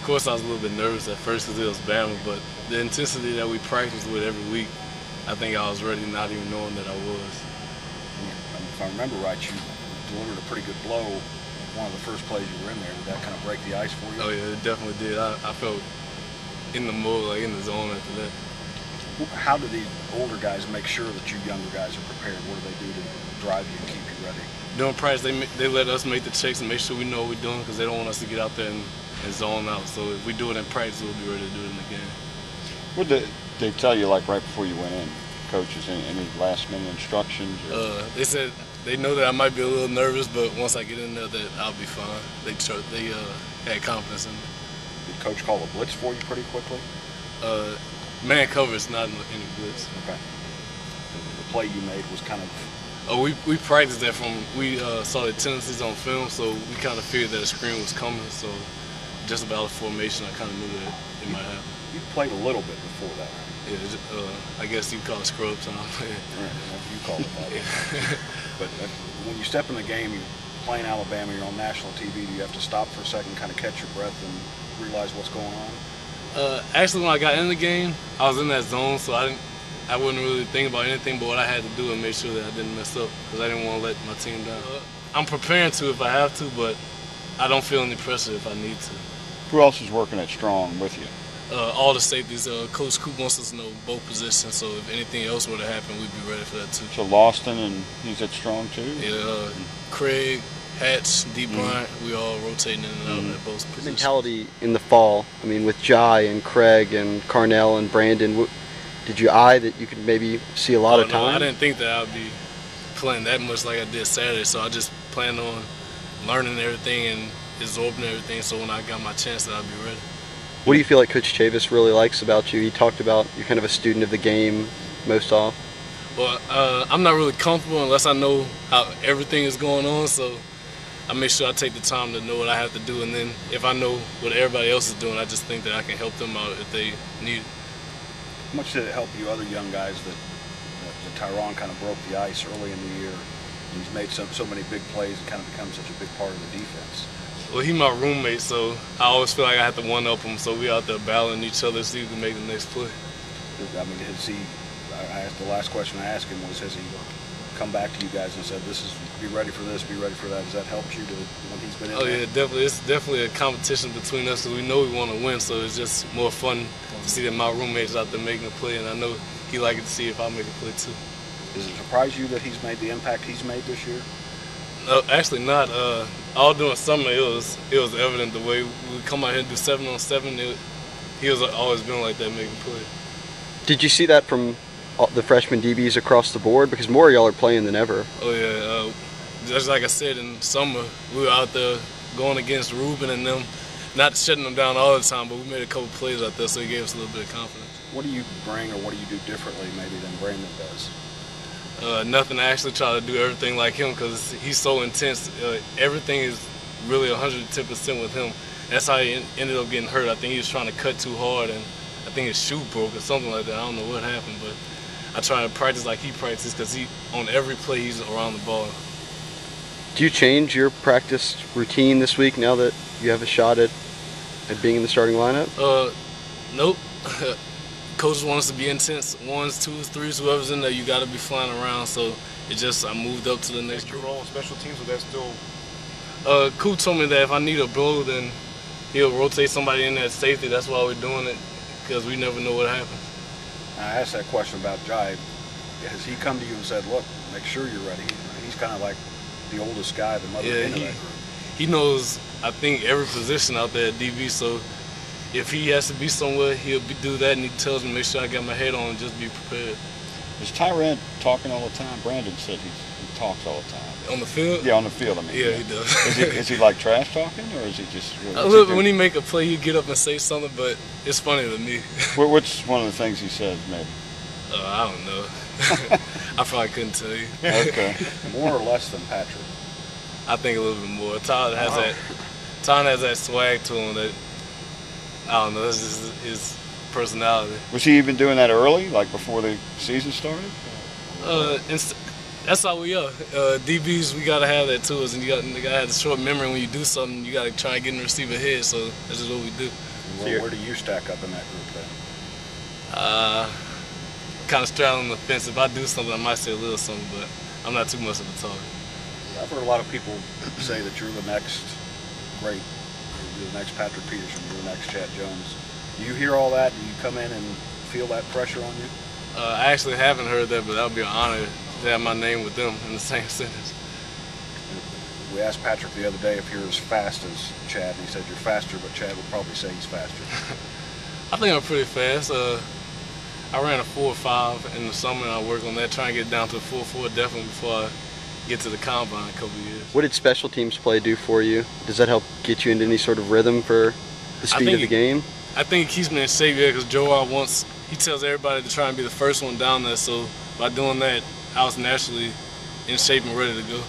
course, I was a little bit nervous at first because it was Bama, but the intensity that we practiced with every week, I think I was ready, not even knowing that I was. If I remember right, you delivered a pretty good blow one of the first plays you were in there. Did that kind of break the ice for you? Oh yeah, it definitely did. I felt in the mode, like in the zone after that. How do these older guys make sure that you younger guys are prepared? What do they do to drive you and keep you ready? During practice, they let us make the checks and make sure we know what we're doing because they don't want us to get out there and zone out. So if we do it in practice, we'll be ready to do it in the game. What did they tell you, like right before you went in, coaches? Any last-minute instructions? They said they know that I might be a little nervous, but once I get in there, that I'll be fine. They had confidence in me. Did Coach call a blitz for you pretty quickly? Man coverage, not any blitz. Okay. The play you made was kind of... Oh, we practiced that we saw the tendencies on film, so we kind of figured that a screen was coming. So just about the formation, I kind of knew that it might happen. You played a little bit before that. Yeah, I guess you call it scrub time. Right, you call it that. But when you step in the game, you're playing Alabama, you're on national TV, do you have to stop for a second, kind of catch your breath and realize what's going on? Actually, when I got in the game, I was in that zone, so I wouldn't really think about anything but what I had to do and make sure that I didn't mess up because I didn't want to let my team down. I'm preparing to if I have to, but I don't feel any pressure if I need to. Who else is working at strong with you? All the safeties. Coach Coop wants us to know both positions, so if anything else were to happen, we'd be ready for that too. So Lawston, and he's at strong too? Yeah, Craig, Hatch, D. Bryant, we all rotating in and out at both positions. Mentality in the fall, I mean, with Jai and Craig and Carnell and Brandon, did you eye that you could maybe see a lot of time? No, I didn't think that I'd be playing that much like I did Saturday, so I just planned on learning everything and absorbing everything so when I got my chance that I'd be ready. What do you feel like Coach Chavis really likes about you? He talked about you're kind of a student of the game most often. Well, I'm not really comfortable unless I know how everything is going on, so I make sure I take the time to know what I have to do, and then if I know what everybody else is doing, I just think that I can help them out if they need it. How much did it help you other young guys that Tyron kind of broke the ice early in the year? He's made so many big plays and kind of become such a big part of the defense. Well, he's my roommate, so I always feel like I have to one-up him, so we out there battling each other to see who can make the next play. I mean, I asked, the last question I asked him was, has he come back to you guys and said, be ready for this, be ready for that? Has that helped you when he's been in there? Yeah, definitely. It's definitely a competition between us because we know we want to win, so it's just more fun to see that my roommate's out there making a play, and I know he like it to see if I make a play too. Does it surprise you that he's made the impact he's made this year? No, actually not. All during summer, it was evident the way we come out here and do 7-on-7. He was always been like that, making plays. Did you see that from the freshman DBs across the board? Because more of y'all are playing than ever. Oh yeah, just like I said, in summer we were out there going against Ruben and them, not shutting them down all the time, but we made a couple plays out there, so it gave us a little bit of confidence. What do you bring, or what do you do differently maybe than Brandon does? Nothing. I actually try to do everything like him because he's so intense. Everything is really 110% with him. That's how he ended up getting hurt. I think he was trying to cut too hard, and I think his shoe broke or something like that. I don't know what happened, but I try to practice like he practices because on every play he's around the ball. Do you change your practice routine this week now that you have a shot at being in the starting lineup? Nope. Coaches want us to be intense. Ones, twos, threes, whoever's in there, you got to be flying around. So I moved up to the next group. Your role on special teams, was that still? Coop told me that if I need a blow, then he'll rotate somebody in at safety. That's why we're doing it, because we never know what happens. I asked that question about Jai. Has he come to you and said, look, make sure you're ready? He's kind of like the oldest guy, the mother into that group. He knows, I think, every position out there at DB, so if he has to be somewhere, he'll do that, and he tells me, make sure I got my head on and just be prepared. Is Tyron talking all the time? Brandon said he talks all the time. On the field? Yeah, on the field, I mean. Yeah, he does. Is he like trash talking, or is he just... When he make a play, he'll get up and say something, but it's funny to me. What's one of the things he says, maybe? I don't know. I probably couldn't tell you. Okay. More or less than Patrick? I think a little bit more. Tyron has that swag to him that, I don't know, that's just his personality. Was he even doing that early, like before the season started? That's how we are. DBs, we gotta have that too. And you gotta have the short memory. When you do something, you gotta try and get in the receiver head. So that's just what we do. Where do you stack up in that group then? Kind of straddling the fence. If I do something, I might say a little something, but I'm not too much of a talker. I've heard a lot of people say that you're the next great, you're the next Patrick Peterson, you're the next Chad Jones. Do you hear all that? Do you come in and feel that pressure on you? I actually haven't heard that, but that would be an honor to have my name with them in the same sentence. We asked Patrick the other day if you're as fast as Chad, and he said you're faster, but Chad would probably say he's faster. I think I'm pretty fast. I ran a 4.5 in the summer, and I work on that, trying to get down to a 4.4 definitely before I get to the combine in a couple of years. What did special teams play do for you? Does that help get you into any sort of rhythm for the speed of the game? I think it keeps me in shape, yeah, because Joe he tells everybody to try and be the first one down there, so by doing that, I was naturally in shape and ready to go.